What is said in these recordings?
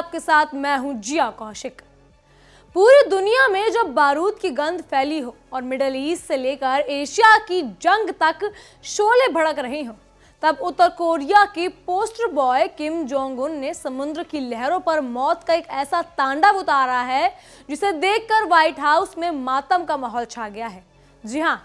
आपके साथ मैं हूं जिया कौशिक। पूरी दुनिया में जब बारूद की गंध फैली हो और मिडिल ईस्ट से लेकर एशिया की जंग तक शोले भड़क रहे हो, तब उत्तर कोरिया के poster boy Kim Jong Un ने समुद्र की लहरों पर मौत का एक ऐसा तांडव उतारा है जिसे देखकर व्हाइट हाउस में मातम का माहौल छा गया है। जी हाँ,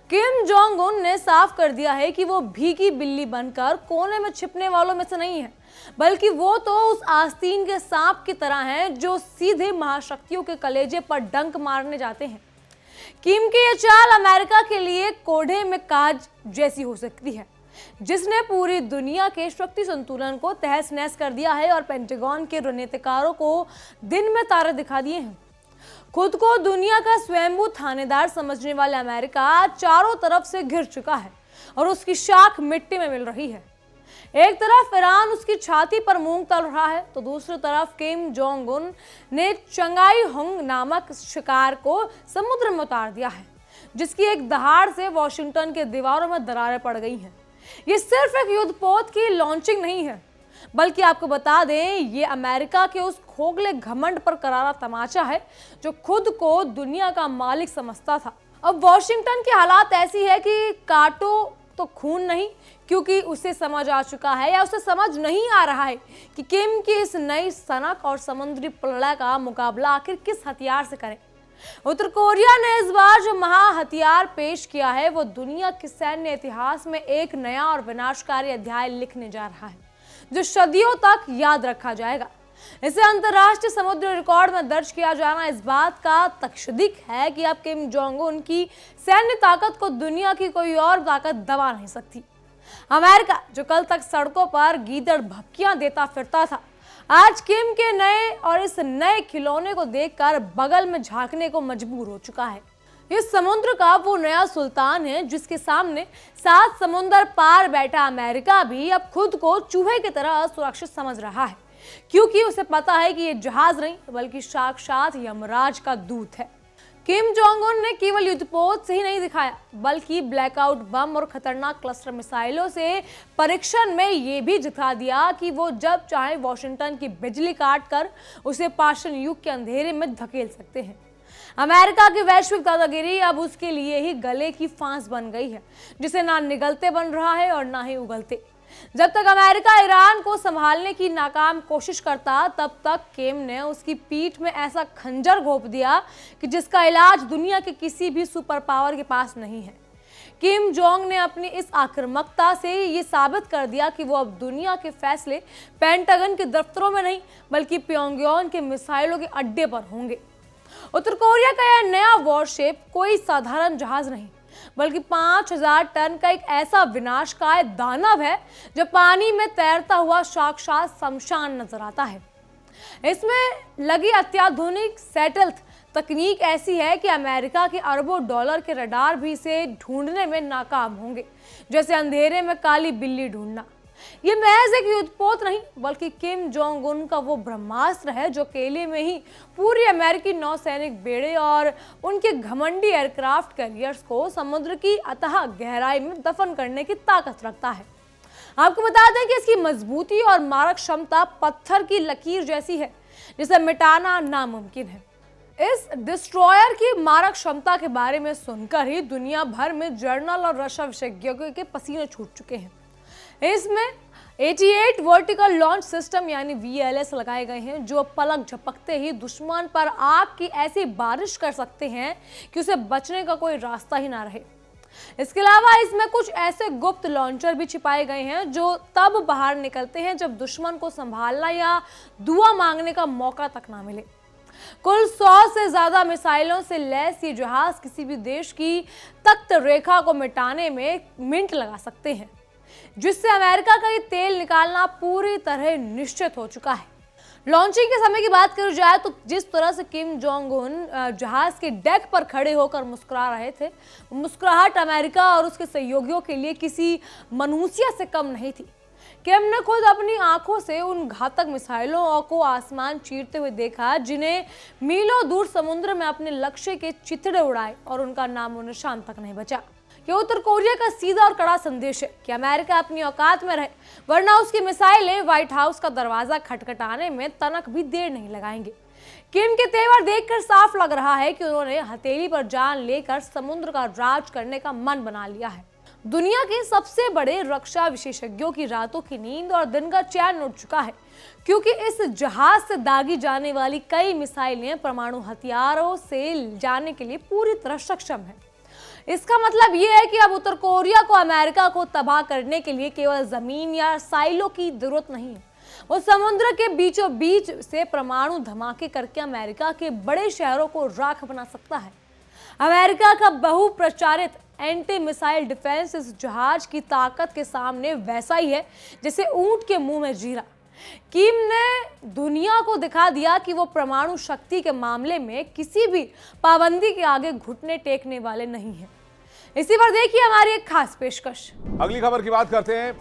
किम जोंग उन ने साफ कर दिया है कि वो भीगी बिल्ली बनकर कोने में छिपने वालों में से नहीं है, बल्कि वो तो उस आस्तीन के सांप की तरह हैं जो सीधे महाशक्तियों के कलेजे पर डंक मारने जाते हैं। किम की ये चाल अमेरिका के लिए कोढ़े में काज जैसी हो सकती है, जिसने पूरी दुनिया के शक्ति संतुलन को तहस नहस कर दिया है और पेंटागन के रणनीतिकारों को दिन में तारे दिखा दिए हैं। खुद को दुनिया का स्वयंभू थानेदार समझने वाला अमेरिका चारों तरफ से घिर चुका है और उसकी शाख मिट्टी में मिल रही है। एक तरफ ईरान उसकी छाती पर मूंग तल रहा है, तो दूसरी तरफ किम जोंग उन ने चंगाई हुंग नामक शिकार को समुद्र में उतार दिया है, जिसकी एक दहाड़ से वॉशिंगटन के दीवारों में दरारें पड़ गई हैं। ये सिर्फ एक युद्धपोत की लॉन्चिंग नहीं है, बल्कि आपको बता दें ये अमेरिका के उस खोखले घमंड पर करारा तमाचा है जो खुद को दुनिया का मालिक समझता था। अब वॉशिंगटन की हालात ऐसी है कि काटो तो खून नहीं, क्योंकि उसे समझ आ चुका है या उसे समझ नहीं आ रहा है कि किम की इस नई सनक और समुद्री प्रलय का मुकाबला आखिर किस हथियार से करें। उत्तर कोरिया ने इस बार जो महा हथियार पेश किया है वो दुनिया के सैन्य इतिहास में एक नया और विनाशकारी अध्याय लिखने जा रहा है, जो सदियों तक याद रखा जाएगा। इसे अंतर्राष्ट्रीय समुद्री रिकॉर्ड में दर्ज किया जाना इस बात का तस्दीक है कि अब किम जोंग उन की सैन्य ताकत को दुनिया की कोई और ताकत दबा नहीं सकती। अमेरिका, जो कल तक सड़कों पर गीदड़ भपकियां देता फिरता था, आज किम के नए और इस नए खिलौने को देखकर बगल में झांकने को मजबूर हो चुका है। इस समुद्र का वो नया सुल्तान है जिसके सामने 7 समुंदर पार बैठा अमेरिका भी अब खुद को चूहे की तरह सुरक्षित समझ रहा है, क्योंकि उसे पता है कि ये जहाज नहीं बल्कि साक्षात यमराज का दूत है। किम जोंग उन ने केवल युद्धपोत से ही नहीं दिखाया, बल्कि ब्लैकआउट बम और खतरनाक क्लस्टर मिसाइलों से परीक्षण में ये भी दिखा दिया कि वो जब चाहे वॉशिंगटन की बिजली काट कर उसे पाषाण युग के अंधेरे में धकेल सकते हैं। अमेरिका की वैश्विक दादागिरी अब उसके लिए ही गले की फांस बन गई है, जिसे ना निगलते बन रहा है और ना ही उगलते। जब तक अमेरिका ईरान को संभालने की नाकाम कोशिश करता, तब तक किम ने उसकी पीठ में ऐसा खंजर घोंप दिया कि जिसका इलाज दुनिया के किसी भी सुपर पावर के पास नहीं है। किम जोंग ने अपनी इस आक्रामकता से ये साबित कर दिया कि वो अब दुनिया के फैसले पेंटागन के दफ्तरों में नहीं बल्कि प्योंगयांग के मिसाइलों के अड्डे पर होंगे। उत्तर कोरिया का यह नया वॉरशिप कोई साधारण जहाज नहीं, बल्कि 5000 टन का एक ऐसा विनाशकारी दानव है जो पानी में तैरता हुआ साक्षात शमशान नजर आता है। इसमें लगी अत्याधुनिक सैटेलाइट तकनीक ऐसी है कि अमेरिका के अरबों डॉलर के रडार भी इसे ढूंढने में नाकाम होंगे, जैसे अंधेरे में काली बिल्ली ढूंढना। ये महज एक युद्धपोत नहीं बल्कि किम जोंग उन का वो ब्रह्मास्त्र है जो अकेले में ही पूरी अमेरिकी नौसैनिक बेड़े और उनके घमंडी एयरक्राफ्ट कैरियर्स को समुद्र की अथाह गहराई में दफन करने की ताकत रखता है। आपको बता दें कि इसकी मजबूती और मारक क्षमता पत्थर की लकीर जैसी है जिसे मिटाना नामुमकिन है। इस डिस्ट्रॉयर की मारक क्षमता के बारे में सुनकर ही दुनिया भर में जर्नल और रक्षा विशेषज्ञों के पसीने छूट चुके हैं। इसमें 88 वर्टिकल लॉन्च सिस्टम यानी VLS लगाए गए हैं, जो पलक झपकते ही दुश्मन पर आग की ऐसी बारिश कर सकते हैं कि उसे बचने का कोई रास्ता ही ना रहे। इसके अलावा इसमें कुछ ऐसे गुप्त लॉन्चर भी छिपाए गए हैं जो तब बाहर निकलते हैं जब दुश्मन को संभालना या दुआ मांगने का मौका तक ना मिले। कुल 100 से ज्यादा मिसाइलों से लैस ये जहाज किसी भी देश की तख्त रेखा को मिटाने में मिनट लगा सकते हैं, जिससे अमेरिका का ये तेल निकालना पूरी तरह निश्चित हो चुका है। लॉन्चिंग के समय की बात करी जाए तो जिस तरह से किम जोंग उन जहाज के डेक पर खड़े होकर मुस्कुरा रहे थे, मुस्कुराहट अमेरिका और उसके सहयोगियों के लिए किसी मनुष्य से कम नहीं थी। किम ने खुद अपनी आंखों से उन घातक मिसाइलों को आसमान चीरते हुए देखा जिन्हें मीलों दूर समुद्र में अपने लक्ष्य के चिथड़े उड़ाए और उनका नामो निशान तक नहीं बचा। ये उत्तर कोरिया का सीधा और कड़ा संदेश है कि अमेरिका अपनी औकात में रहे, वरना उसकी मिसाइलें व्हाइट हाउस का दरवाजा खटखटाने में तनक भी देर नहीं लगाएंगे। किम के तेवर देखकर साफ लग रहा है कि उन्होंने हथेली पर जान लेकर समुद्र का राज करने का मन बना लिया है। दुनिया के सबसे बड़े रक्षा विशेषज्ञों की रातों की नींद और दिन का चैन उड़ चुका है, क्योंकि इस जहाज से दागी जाने वाली कई मिसाइलें परमाणु हथियारों से जाने के लिए पूरी तरह सक्षम है। इसका मतलब यह है कि अब उत्तर कोरिया को अमेरिका को तबाह करने के लिए केवल जमीन या साइलों की जरूरत नहीं है, वो समुद्र के बीचों बीच से परमाणु धमाके करके अमेरिका के बड़े शहरों को राख बना सकता है। अमेरिका का बहुप्रचारित एंटी मिसाइल डिफेंस इस जहाज की ताकत के सामने वैसा ही है जैसे ऊंट के मुंह में जीरा। किम ने दुनिया को दिखा दिया कि वो परमाणु शक्ति के मामले में किसी भी पाबंदी के आगे घुटने टेकने वाले नहीं हैं। इसी पर देखिए हमारी एक खास पेशकश। अगली खबर की बात करते हैं।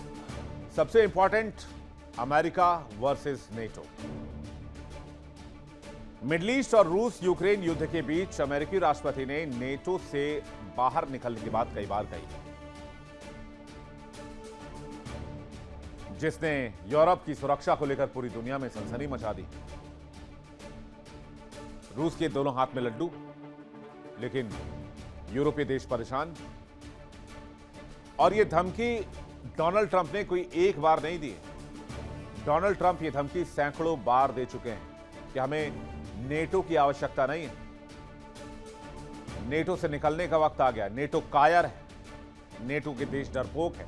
सबसे important, America versus NATO. Middle east और रूस यूक्रेन युद्ध के बीच अमेरिकी राष्ट्रपति ने नेटो से बाहर निकलने की बात कई बार कही, जिसने यूरोप की सुरक्षा को लेकर पूरी दुनिया में सनसनी मचा दी। रूस के दोनों हाथ में लड्डू, लेकिन यूरोपीय देश परेशान। और यह धमकी डोनाल्ड ट्रंप ने कोई एक बार नहीं दी। डोनाल्ड ट्रंप यह धमकी सैकड़ों बार दे चुके हैं कि हमें नेटो की आवश्यकता नहीं है, नेटो से निकलने का वक्त आ गया, नेटो कायर है, नेटो के देश डरपोक है,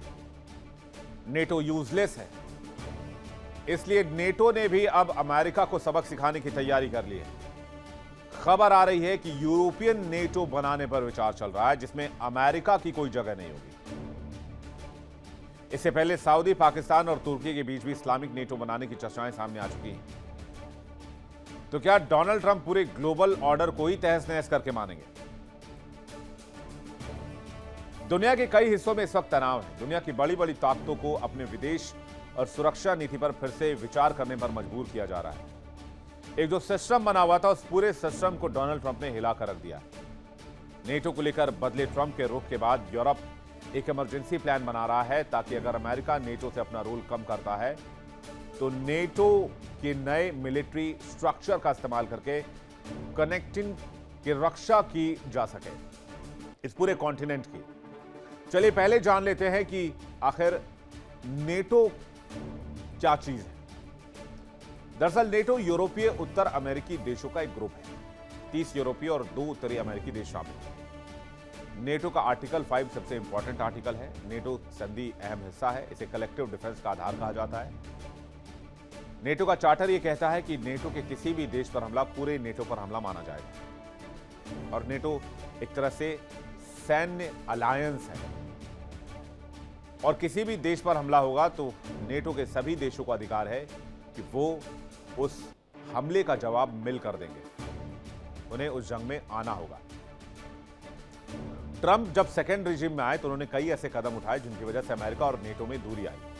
नेटो यूजलेस है। इसलिए नेटो ने भी अब अमेरिका को सबक सिखाने की तैयारी कर ली है। खबर आ रही है कि यूरोपियन नेटो बनाने पर विचार चल रहा है, जिसमें अमेरिका की कोई जगह नहीं होगी। इससे पहले सऊदी, पाकिस्तान और तुर्की के बीच भी इस्लामिक नेटो बनाने की चर्चाएं सामने आ चुकी हैं। तो क्या डोनाल्ड ट्रंप पूरे ग्लोबल ऑर्डर को ही तहस नहस करके मानेंगे? दुनिया के कई हिस्सों में इस वक्त तनाव है। दुनिया की बड़ी बड़ी ताकतों को अपने विदेश और सुरक्षा नीति पर फिर से विचार करने पर मजबूर किया जा रहा है। एक जो सिस्टम बना हुआ था, उस पूरे सिस्टम को डोनाल्ड ट्रंप ने हिलाकर रख दिया। नेटो को लेकर बदले ट्रंप के रुख के बाद यूरोप एक इमरजेंसी प्लान बना रहा है, ताकि अगर अमेरिका नेटो से अपना रोल कम करता है तो नेटो के नए मिलिट्री स्ट्रक्चर का इस्तेमाल करके कनेक्टिंग की रक्षा की जा सके इस पूरे कॉन्टिनेंट की। चलिए पहले जान लेते हैं कि आखिर नेटो क्या चीज है। दरअसल नेटो यूरोपीय उत्तर अमेरिकी देशों का एक ग्रुप है। 30 यूरोपीय और 2 उत्तरी अमेरिकी देश शामिल हैं। नेटो का आर्टिकल 5 सबसे इंपॉर्टेंट आर्टिकल है। नेटो संधि अहम हिस्सा है। इसे कलेक्टिव डिफेंस का आधार कहा जाता है। नेटो का चार्टर यह कहता है कि नेटो के किसी भी देश पर हमला पूरे नेटो पर हमला माना जाएगा, और नेटो एक तरह से सैन्य अलायंस है, और किसी भी देश पर हमला होगा तो नेटो के सभी देशों को अधिकार है कि वो उस हमले का जवाब मिलकर देंगे। उन्हें उस जंग में आना होगा। ट्रंप जब सेकेंड रिजिम में आए तो उन्होंने कई ऐसे कदम उठाए जिनकी वजह से अमेरिका और नेटो में दूरी आई।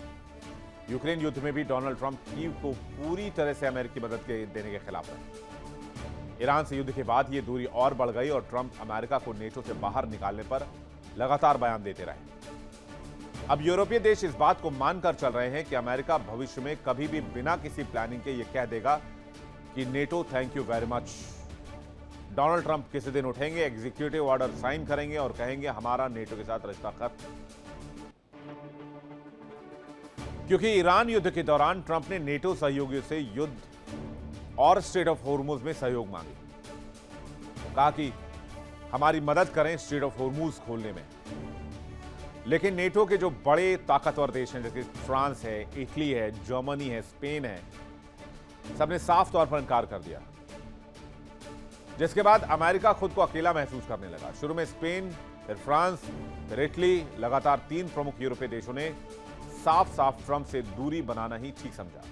यूक्रेन युद्ध में भी डोनाल्ड ट्रंप कीव को पूरी तरह से अमेरिकी मदद देने के खिलाफ रहे। ईरान से युद्ध के बाद यह दूरी और बढ़ गई और ट्रंप अमेरिका को नेटो से बाहर निकालने पर लगातार बयान देते रहे। अब यूरोपीय देश इस बात को मानकर चल रहे हैं कि अमेरिका भविष्य में कभी भी बिना किसी प्लानिंग के यह कह देगा कि NATO thank you very much. Donald Trump किसी दिन उठेंगे, एग्जीक्यूटिव ऑर्डर साइन करेंगे और कहेंगे हमारा नेटो के साथ रिश्ता खत्म। क्योंकि ईरान युद्ध के दौरान ट्रंप ने नेटो सहयोगियों से युद्ध और स्ट्रेट ऑफ हॉर्मुज में सहयोग मांगी। कहा कि हमारी मदद करें स्ट्रेट ऑफ हॉर्मुज खोलने में। लेकिन नेटो के जो बड़े ताकतवर देश हैं, जैसे फ्रांस है, इटली है, जर्मनी है, स्पेन है, सबने साफ तौर पर इनकार कर दिया, जिसके बाद अमेरिका खुद को अकेला महसूस करने लगा। शुरू में स्पेन, फिर फ्रांस, फिर इटली, लगातार 3 प्रमुख यूरोपीय देशों ने साफ साफ ट्रंप से दूरी बनाना ही ठीक समझा।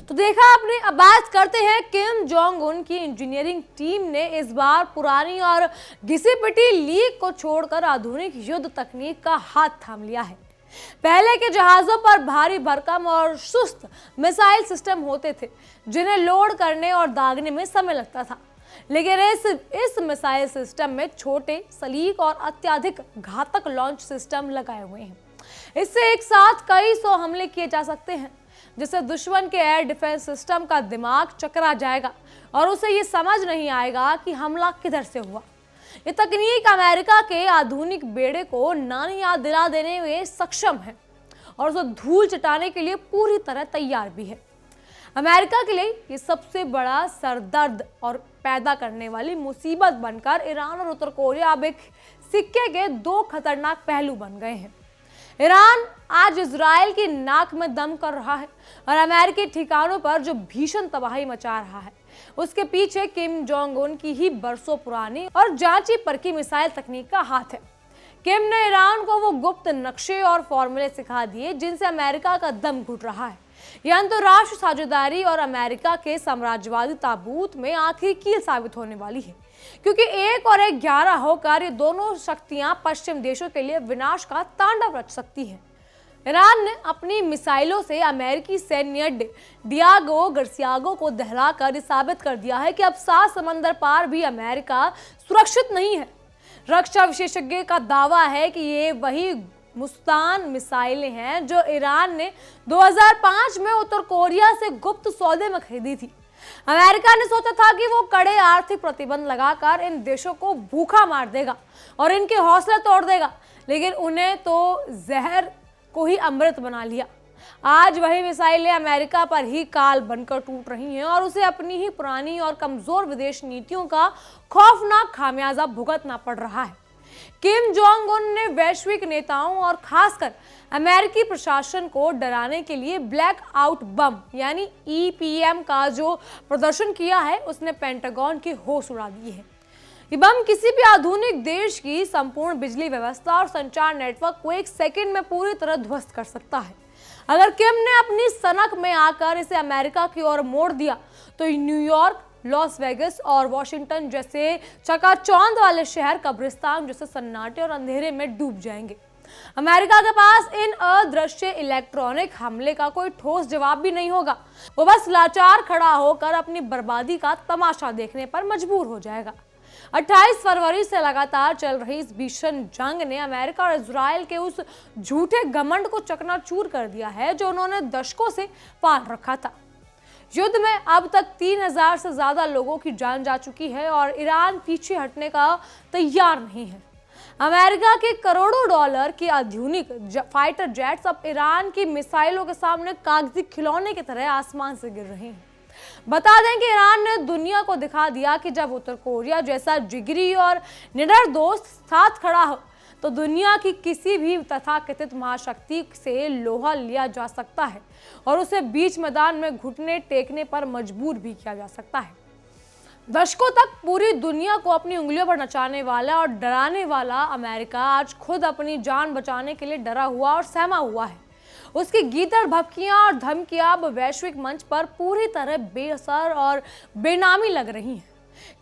तो देखा आपने। अब बात करते हैं किम जोंग उन की इंजीनियरिंग टीम ने इस बार पुरानी और घिसी पिटी लीक को छोड़कर आधुनिक युद्ध तकनीक का हाथ थाम लिया है। पहले के जहाजों पर भारी भरकम और सुस्त मिसाइल सिस्टम होते थे जिन्हें लोड करने और दागने में समय लगता था, लेकिन इस मिसाइल सिस्टम में छोटे, सलीक और अत्यधिक घातक लॉन्च सिस्टम लगाए हुए हैं। इससे एक साथ कई 100 हमले किए जा सकते हैं, जिससे दुश्मन के एयर डिफेंस सिस्टम का दिमाग चकरा जाएगा और उसे ये समझ नहीं आएगा कि हमला किधर से हुआ। ये तकनीक अमेरिका के आधुनिक बेड़े को नानी याद दिला देने में सक्षम है और उसे धूल चटाने के लिए पूरी तरह तैयार भी है। अमेरिका के लिए ये सबसे बड़ा सरदर्द और पैदा करने वाली मुसीबत बनकर ईरान और उत्तर कोरिया अब एक सिक्के के 2 खतरनाक पहलू बन गए हैं। ईरान आज इजराइल की नाक में दम कर रहा है और अमेरिकी ठिकानों पर जो भीषण तबाही मचा रहा है, उसके पीछे किम जोंग उन की ही बरसों पुरानी और जांची परखी मिसाइल तकनीक का हाथ है। किम ने ईरान को वो गुप्त नक्शे और फॉर्मूले सिखा दिए जिनसे अमेरिका का दम घुट रहा है। यह अंतर्राष्ट्रीय साझेदारी और अमेरिका के साम्राज्यवादी ताबूत में आखिरी कील साबित होने वाली है, क्योंकि 1 और 1 11 होकर ये दोनों शक्तियां पश्चिम देशों के लिए विनाश का तांडव रच सकती हैं। ईरान ने अपनी मिसाइलों से अमेरिकी सैन्य अड्डे डियागो गार्सिया को दहलाकर ये साबित कर दिया है कि अब 7 समंदर पार भी अमेरिका सुरक्षित नहीं है। रक्षा विशेषज्ञ का दावा है कि ये वही मुस्तान मिसाइलें हैं जो ईरान ने 2005 में उत्तर कोरिया से गुप्त सौदे में खरीदी थी। अमेरिका ने सोचा था कि वो कड़े आर्थिक प्रतिबंध लगाकर इन देशों को भूखा मार देगा और इनके हौसले तोड़ देगा, लेकिन उन्हें तो जहर को ही अमृत बना लिया। आज वही मिसाइलें अमेरिका पर ही काल बनकर टूट रही हैं और उसे अपनी ही पुरानी और कमजोर विदेश नीतियों का खौफनाक खामियाजा भुगतना पड़ रहा है। किम जोंग उन ने वैश्विक नेताओं और खासकर अमेरिकी प्रशासन को डराने के लिए ब्लैक आउट बम यानी EPM का जो प्रदर्शन किया है, उसने पेंटागन की होश उड़ा दी है। ये बम किसी भी आधुनिक देश की संपूर्ण बिजली व्यवस्था और संचार नेटवर्क को 1 सेकंड में पूरी तरह ध्वस्त कर सकता है। अगर किम ने अपनी सनक में आकर इसे अमेरिका की ओर मोड़ दिया तो न्यूयॉर्क, लॉस वेगस और वॉशिंगटन जैसे चकाचौंध वाले शहर कब्रिस्तान जैसे सन्नाटे और अंधेरे में डूब जाएंगे। अमेरिका के पास इन अदृश्य इलेक्ट्रॉनिक हमले का कोई ठोस जवाब भी नहीं होगा। वो बस लाचार खड़ा होकर अपनी बर्बादी का तमाशा देखने पर मजबूर हो जाएगा। 28 फरवरी से लगातार चल रही इस भीषण जंग ने अमेरिका और इजराइल के उस झूठे घमंड को चकनाचूर कर दिया है जो उन्होंने दशकों से पाल रखा था। युद्ध में अब तक 3000 से ज्यादा लोगों की जान जा चुकी है और ईरान पीछे हटने का तैयार नहीं है। अमेरिका के करोड़ों डॉलर के आधुनिक फाइटर जेट्स अब ईरान की मिसाइलों के सामने कागजी खिलौने की तरह आसमान से गिर रहे हैं। बता दें कि ईरान ने दुनिया को दिखा दिया कि जब उत्तर कोरिया जैसा जिगरी और निडर दोस्त साथ खड़ा हो तो दुनिया की किसी भी तथाकथित महाशक्ति से लोहा लिया जा सकता है और उसे बीच मैदान में घुटने टेकने पर मजबूर भी किया जा सकता है। दशकों तक पूरी दुनिया को अपनी उंगलियों पर नचाने वाला और डराने वाला अमेरिका आज खुद अपनी जान बचाने के लिए डरा हुआ और सहमा हुआ है। उसकी गीदड़ भभकियां और धमकियां अब वैश्विक मंच पर पूरी तरह बेअसर और बेनामी लग रही हैं।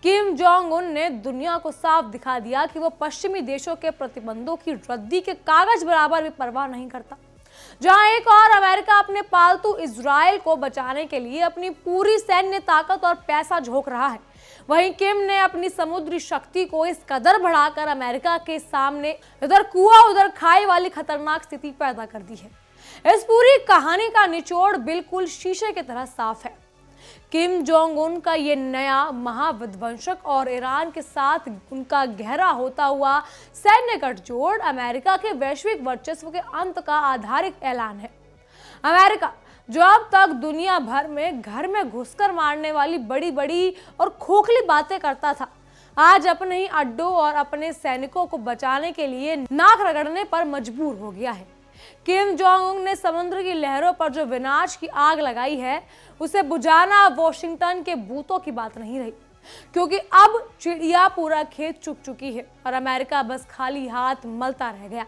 किम जोंग उन ने दुनिया को साफ दिखा दिया कि वो पश्चिमी देशों के प्रतिबंधों की रद्दी के कागज बराबर भी परवाह नहीं करता। जहां एक और अमेरिका अपने पालतू इजराइल को बचाने के लिए अपनी पूरी सैन्य ताकत और पैसा झोंक रहा है, वहीं किम ने अपनी समुद्री शक्ति को इस कदर बढ़ाकर अमेरिका के सामने इधर कुआं उधर खाई वाली खतरनाक स्थिति पैदा कर दी है। इस पूरी कहानी का निचोड़ बिल्कुल शीशे की तरह साफ है। किम जोंग उन का ये नया महाविध्वंसक और ईरान के साथ उनका गहरा होता हुआ सैन्य गठजोड़ अमेरिका के वैश्विक वर्चस्व के अंत का आधारित ऐलान है। अमेरिका जो अब तक दुनिया भर में घर में घुसकर मारने वाली बड़ी बड़ी और खोखली बातें करता था, आज अपने ही अड्डों और अपने सैनिकों को बचाने के लिए नाक रगड़ने पर मजबूर हो गया है। किम जोंग उन ने समुद्र की लहरों पर जो विनाश की आग लगाई है, उसे बुझाना वॉशिंगटन के बूतों की बात नहीं रही, क्योंकि अब चिड़िया पूरा खेत चुग चुकी है और अमेरिका बस खाली हाथ मलता रह गया।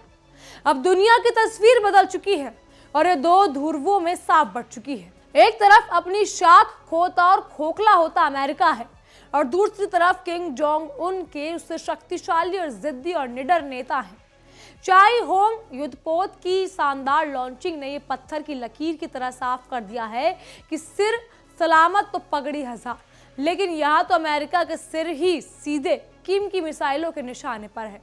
अब दुनिया की तस्वीर बदल चुकी है और ये 2 ध्रुवों में साफ बढ़ चुकी है। एक तरफ अपनी शाख खोता और खोखला होता अमेरिका है और दूसरी तरफ किम जोंग उन के उससे शक्तिशाली और जिद्दी और निडर नेता हैं। चाई होंग युद्धपोत की शानदार लॉन्चिंग ने ये पत्थर की लकीर की तरह साफ कर दिया है कि सिर सलामत तो पगड़ी हजार, लेकिन यहाँ तो अमेरिका के सिर ही सीधे किम की मिसाइलों के निशाने पर है।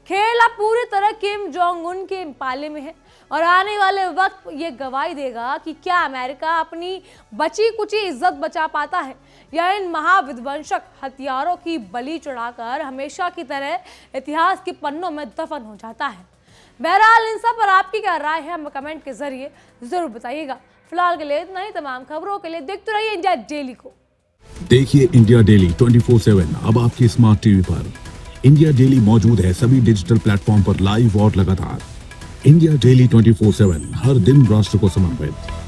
खेल अब पूरी तरह किम जोंग उन के पाले में है और आने वाले वक्त ये गवाही देगा कि क्या अमेरिका अपनी बची कुची इज्जत बचा पाता है या इन महाविध्वंसक हथियारों की बलि चढ़ाकर हमेशा की तरह इतिहास के पन्नों में दफन हो जाता है। बहरहाल इन सब पर आपकी क्या राय है हमें कमेंट के जरिए जरूर बताइएगा। फिलहाल के लिए इतना ही। तमाम खबरों के लिए देखते रहिए इंडिया डेली को। देखिए इंडिया डेली 24/7 अब आपके स्मार्ट टीवी पर। इंडिया डेली मौजूद है सभी डिजिटल प्लेटफॉर्म पर लाइव और लगातार। इंडिया डेली 24/7 हर दिन राष्ट्र को समर्पित।